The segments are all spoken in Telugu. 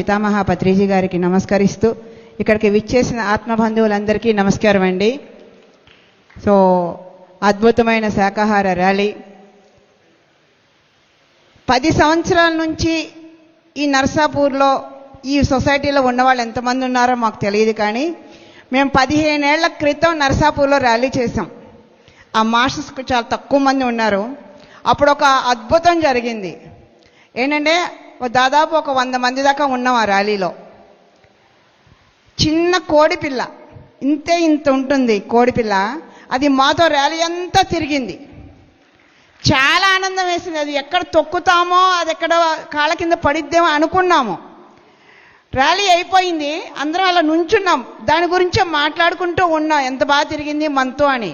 పితామహ పత్రిజీ గారికి నమస్కరిస్తూ ఇక్కడికి విచ్చేసిన ఆత్మబంధువులందరికీ నమస్కారం అండి. సో అద్భుతమైన శాకాహార ర్యాలీ 10 సంవత్సరాల నుంచి ఈ నర్సాపూర్లో ఈ సొసైటీలో ఉన్నవాళ్ళు ఎంతమంది ఉన్నారో మాకు తెలియదు, కానీ మేము 15 ఏళ్ల క్రితం నర్సాపూర్లో ర్యాలీ చేసాం. ఆ మాస్టర్స్కి చాలా తక్కువ మంది ఉన్నారు. అప్పుడు ఒక అద్భుతం జరిగింది. ఏంటంటే దాదాపు ఒక 100 మంది దాకా ఉన్నాం ఆ ర్యాలీలో. చిన్న కోడిపిల్ల, ఇంత ఉంటుంది కోడిపిల్ల, అది మాతో ర్యాలీ అంతా తిరిగింది. చాలా ఆనందం వేసింది. అది ఎక్కడ తొక్కుతామో, అది ఎక్కడ కాళ్ళ కింద పడిద్దేమో అనుకున్నాము. ర్యాలీ అయిపోయింది, అందరం అలా నుంచున్నాం, దాని గురించే మాట్లాడుకుంటూ ఉన్నాం, ఎంత బాగా తిరిగింది మనతో అని.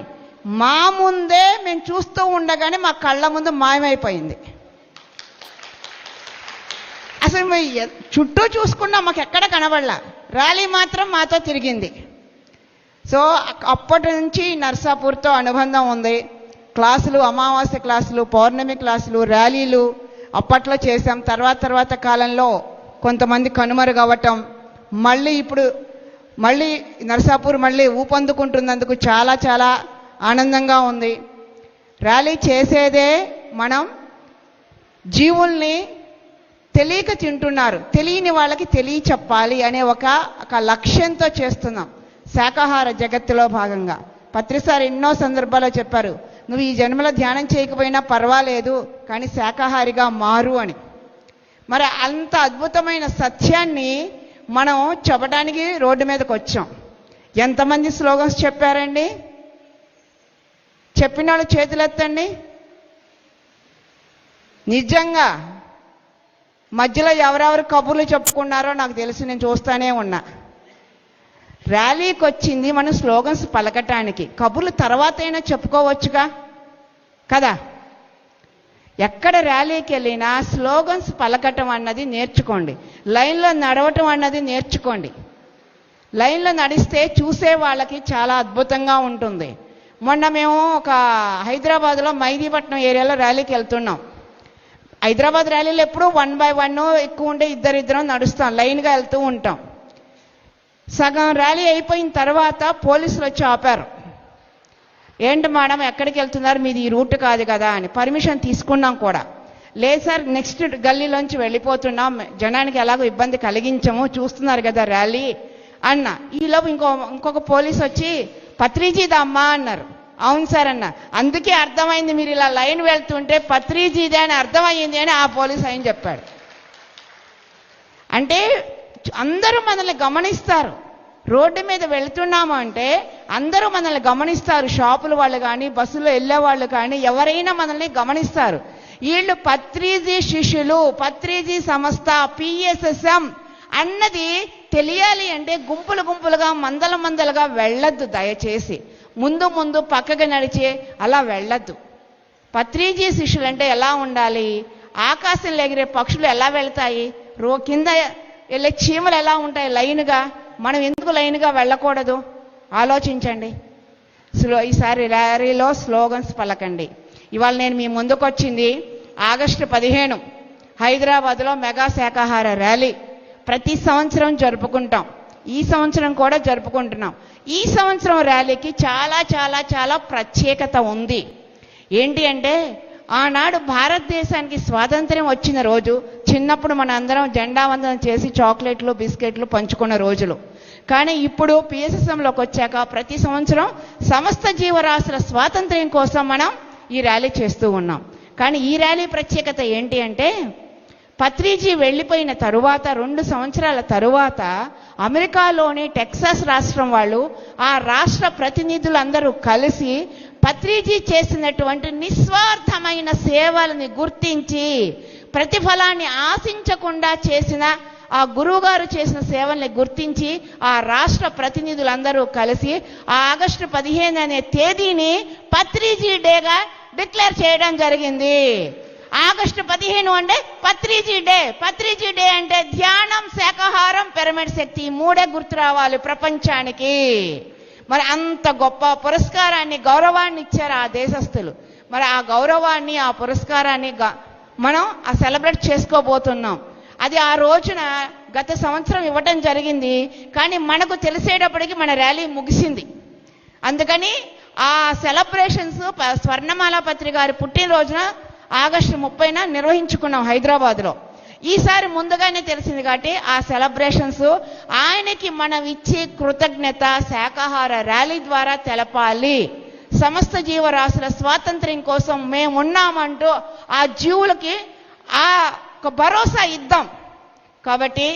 మా ముందే మేము చూస్తూ ఉండగానే మా కళ్ళ ముందు మాయమైపోయింది. అసలు మేము చుట్టూ చూసుకున్నాం, మాకు ఎక్కడ కనబడలా, ర్యాలీ మాత్రం మాతో తిరిగింది. సో అప్పటి నుంచి నర్సాపూర్తో అనుబంధం ఉంది. క్లాసులు, అమావాస్య క్లాసులు, పౌర్ణమి క్లాసులు, ర్యాలీలు అప్పట్లో చేసాం. తర్వాత కాలంలో కొంతమంది కనుమరుగవ్వటం, ఇప్పుడు మళ్ళీ నర్సాపూర్ మళ్ళీ ఊపందుకుంటున్నందుకు చాలా ఆనందంగా ఉంది. ర్యాలీ చేసేదే మనం జీవుల్ని తెలియక తింటున్నారు, తెలియని వాళ్ళకి చెప్పాలి అనే ఒక లక్ష్యంతో చేస్తున్నాం. శాకాహార జగత్తులో భాగంగా పత్రిసారి ఎన్నో సందర్భాల్లో చెప్పారు, నువ్వు ఈ జన్మలో ధ్యానం చేయకపోయినా పర్వాలేదు, కానీ శాకాహారిగా మారు అని. మరి అంత అద్భుతమైన సత్యాన్ని మనం చెప్పడానికి రోడ్డు మీదకి వచ్చాం. ఎంతమంది స్లోగన్స్ చెప్పారండి? చెప్పిన వాళ్ళు చేతులెత్తండి. నిజంగా మధ్యలో ఎవరెవరు కబుర్లు చెప్పుకున్నారో నాకు తెలుసు, నేను చూస్తానే ఉన్నా. ర్యాలీకి వచ్చింది మనం స్లోగన్స్ పలకటానికి, కబుర్లు తర్వాత అయినా చెప్పుకోవచ్చుగా కదా. ఎక్కడ ర్యాలీకి వెళ్ళినా స్లోగన్స్ పలకటం అన్నది నేర్చుకోండి, లైన్లో నడవటం అన్నది నేర్చుకోండి. లైన్లో నడిస్తే చూసే వాళ్ళకి చాలా అద్భుతంగా ఉంటుంది. మొన్న మేము ఒక హైదరాబాద్లో మైదీపట్నం ఏరియాలో ర్యాలీకి వెళ్తున్నాం. హైదరాబాద్ ర్యాలీలో ఎప్పుడు 1 by 1 ఎక్కువ ఉంటే ఇద్దరం నడుస్తాం, లైన్గా వెళ్తూ ఉంటాం. సగం ర్యాలీ అయిపోయిన తర్వాత పోలీసులు వచ్చి ఆపారు. ఏంటి మేడం ఎక్కడికి వెళ్తున్నారు, మీది ఈ రూట్ కాదు కదా అని. పర్మిషన్ తీసుకున్నాం కూడా. లేదు సార్, నెక్స్ట్ గల్లీలోంచి వెళ్ళిపోతున్నాం, జనానికి ఎలాగో ఇబ్బంది కలిగించము, చూస్తున్నారు కదా ర్యాలీ అన్న. ఈలోపు ఇంకొక పోలీస్ వచ్చి పత్రిజీదా అమ్మా అన్నారు. అవును సార్ అన్న. అందుకే అర్థమైంది, మీరు ఇలా లైన్ వెళ్తుంటే పత్రిజీదే అని అర్థమయ్యింది అని ఆ పోలీస్ ఆయన చెప్పాడు. అంటే అందరూ మనల్ని గమనిస్తారు. రోడ్డు మీద వెళుతున్నాము అంటే అందరూ మనల్ని గమనిస్తారు. షాపుల వాళ్ళు కానీ, బస్సులో వెళ్ళే వాళ్ళు కానీ ఎవరైనా మనల్ని గమనిస్తారు. వీళ్ళు పత్రిజీ శిష్యులు, పత్రిజీ సంస్థ, PSSM అన్నది తెలియాలి అంటే గుంపులుగా మందలుగా వెళ్ళొద్దు. దయచేసి ముందు పక్కగా నడిచే అలా వెళ్ళొద్దు. పత్రిజీ శిష్యులు అంటే ఎలా ఉండాలి? ఆకాశంలో ఎగిరే పక్షులు ఎలా వెళ్తాయి, కింద వెళ్ళే చీమలు ఎలా ఉంటాయి లైన్గా, మనం ఎందుకు లైన్గా వెళ్ళకూడదు? ఆలోచించండి. ఈసారి ర్యాలీలో స్లోగన్స్ పలకండి. ఇవాళ నేను మీ ముందుకు వచ్చింది ఆగస్టు 15 హైదరాబాద్లో మెగా శాకాహార ర్యాలీ. ప్రతి సంవత్సరం జరుపుకుంటాం, ఈ సంవత్సరం కూడా జరుపుకుంటున్నాం. ఈ సంవత్సరం ర్యాలీకి చాలా ప్రత్యేకత ఉంది. ఏంటి అంటే ఆనాడు భారతదేశానికి స్వాతంత్ర్యం వచ్చిన రోజు, చిన్నప్పుడు మన అందరం జెండా వందనం చేసి చాక్లెట్లు, బిస్కెట్లు పంచుకున్న రోజులు. కానీ ఇప్పుడు PSSMలోకి వచ్చాక ప్రతి సంవత్సరం సమస్త జీవరాశుల స్వాతంత్ర్యం కోసం మనం ఈ ర్యాలీ చేస్తూ ఉన్నాం. కానీ ఈ ర్యాలీ ప్రత్యేకత ఏంటి అంటే పత్రిజీ వెళ్ళిపోయిన తరువాత 2 సంవత్సరాల తరువాత అమెరికాలోని టెక్సాస్ రాష్ట్రం వాళ్ళు, ఆ రాష్ట్ర ప్రతినిధులందరూ కలిసి పత్రిజీ చేసినటువంటి నిస్వార్థమైన సేవలని గుర్తించి, ప్రతిఫలాన్ని ఆశించకుండా చేసిన ఆ గురువుగారు చేసిన సేవల్ని గుర్తించి ఆ రాష్ట్ర ప్రతినిధులందరూ కలిసి ఆగస్టు 15 అనే తేదీని పత్రిజీ డేగా డిక్లేర్ చేయడం జరిగింది. ఆగస్టు 15 అంటే పత్రిజీ డే. పత్రిజీ డే అంటే ధ్యానం, శాకాహారం, పిరమిడ్ శక్తి, 3 గుర్తు రావాలి ప్రపంచానికి. మరి అంత గొప్ప పురస్కారాన్ని, గౌరవాన్ని ఇచ్చారు ఆ దేశస్థులు. మరి ఆ గౌరవాన్ని, ఆ పురస్కారాన్ని మనం సెలబ్రేట్ చేసుకోబోతున్నాం. అది ఆ రోజున గత సంవత్సరం ఇవ్వటం జరిగింది. కానీ మనకు తెలిసేటప్పటికి మన ర్యాలీ ముగిసింది. అందుకని ఆ సెలబ్రేషన్స్ స్వర్ణమాల పత్రి గారి పుట్టినరోజున ఆగస్టు 30న నిర్వహించుకున్నాం హైదరాబాద్లో. ఈసారి ముందుగానే తెలిసింది కాబట్టి ఆ సెలబ్రేషన్స్ ఆయనకి మనం ఇచ్చే కృతజ్ఞత శాకాహార ర్యాలీ ద్వారా తెలపాలి. సమస్త జీవరాశుల స్వాతంత్ర్యం కోసం మేము ఉన్నామంటూ ఆ జీవులకి ఆ భరోసా ఇద్దాం. కాబట్టి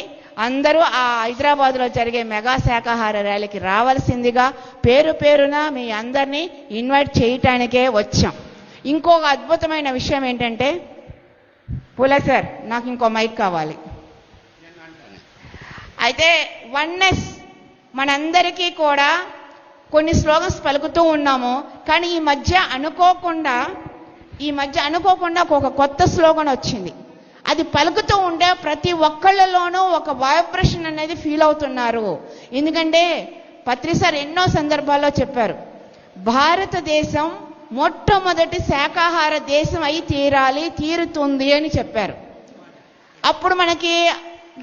అందరూ ఆ హైదరాబాద్లో జరిగే మెగా శాకాహార ర్యాలీకి రావాల్సిందిగా పేరు పేరున మీ అందరినీ ఇన్వైట్ చేయటానికే వచ్చాం. ఇంకొక అద్భుతమైన విషయం ఏంటంటే, పూలే సార్ నాకు ఇంకో మైక్ కావాలి. అయితే వన్నెస్ మనందరికీ కూడా కొన్ని స్లోగన్స్ పలుకుతూ ఉన్నాము. కానీ ఈ మధ్య అనుకోకుండా ఒక కొత్త స్లోగన్ వచ్చింది. అది పలుకుతూ ఉంటే ప్రతి ఒక్కళ్ళలోనూ ఒక వైబ్రేషన్ అనేది ఫీల్ అవుతున్నారు. ఎందుకంటే పత్రి సార్ ఎన్నో సందర్భాల్లో చెప్పారు, భారతదేశం మొట్టమొదటి శాకాహార దేశం అయి తీరుతుంది అని చెప్పారు. అప్పుడు మనకి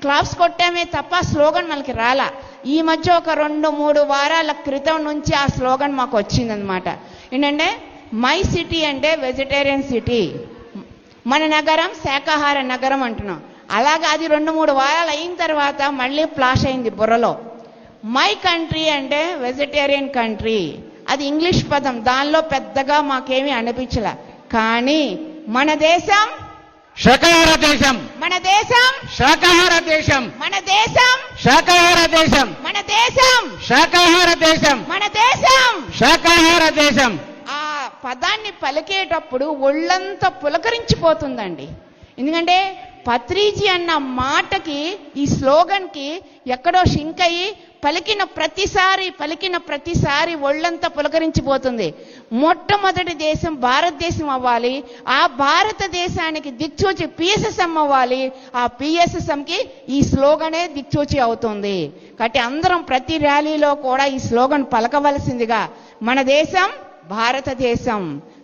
క్లాప్స్ కొట్టామే తప్ప స్లోగన్ మనకి రాలా. ఈ మధ్య ఒక 2-3 వారాల క్రితం నుంచి ఆ స్లోగన్ మాకు వచ్చిందనమాట. ఏంటంటే మై సిటీ అంటే వెజిటేరియన్ సిటీ, మన నగరం శాకాహార నగరం అంటున్నాం. అలాగే అది 2-3 వారాలు అయిన తర్వాత మళ్ళీ ఫ్లాష్ అయింది బుర్రలో. మై కంట్రీ అంటే వెజిటేరియన్ కంట్రీ, అది ఇంగ్లీష్ పదం, దానిలో పెద్దగా మాకేమీ అనిపించలే. కానీ మన దేశం శాకాహార దేశం, మన దేశం శాకాహార దేశం, మన దేశం శాకాహార దేశం, మన దేశం శాకాహార దేశం, మన దేశం శాకాహార దేశం. ఆ పదాన్ని పలికేటప్పుడు ఒళ్ళంతా పులకరించిపోతుందండి. ఎందుకంటే పత్రిజీ అన్న మాటకి, ఈ స్లోగన్కి ఎక్కడో షింక్ అయ్యి పలికిన ప్రతిసారి ఒళ్ళంతా పులకరించిపోతుంది. మొట్టమొదటి దేశం భారతదేశం అవ్వాలి, ఆ భారతదేశానికి దిక్సూచి పిఎస్ఎస్ఎం అవ్వాలి, ఆ పిఎస్ఎస్ఎంకి ఈ స్లోగనే దిక్సూచి అవుతుంది. కాబట్టి అందరం ప్రతి ర్యాలీలో కూడా ఈ స్లోగన్ పలకవలసిందిగా, మన దేశం భారతదేశం,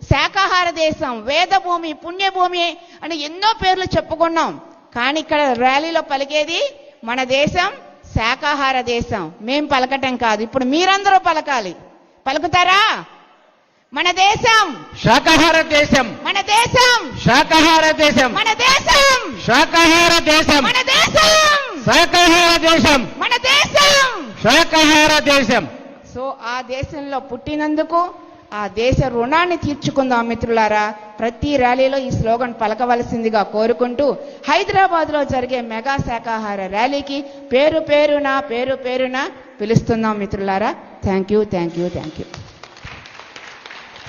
శాకాహార దేశం, వేదభూమి, పుణ్యభూమి అని ఎన్నో పేర్లు చెప్పుకున్నాం. కానీ ఇక్కడ ర్యాలీలో పలికేది మన దేశం శాకాహార దేశం. మేం పలకటం కాదు, ఇప్పుడు మీరందరూ పలకాలి. పలుకుతారా? మన దేశం శాకాహార దేశం, మన దేశం శాకాహార దేశం, మన దేశం శాకాహార దేశం, మన దేశం శాకాహార దేశం, మన దేశం శాకాహార దేశం. సో ఆ దేశంలో పుట్టినందుకు ఆ దేశ రుణాన్ని తీర్చుకుందాం మిత్రులారా. ప్రతి ర్యాలీలో ఈ స్లోగన్ పలకవలసిందిగా కోరుకుంటూ హైదరాబాద్లో జరిగే మెగా శాకాహార ర్యాలీకి పేరు పేరున పిలుస్తున్నాం మిత్రులారా. Thank you.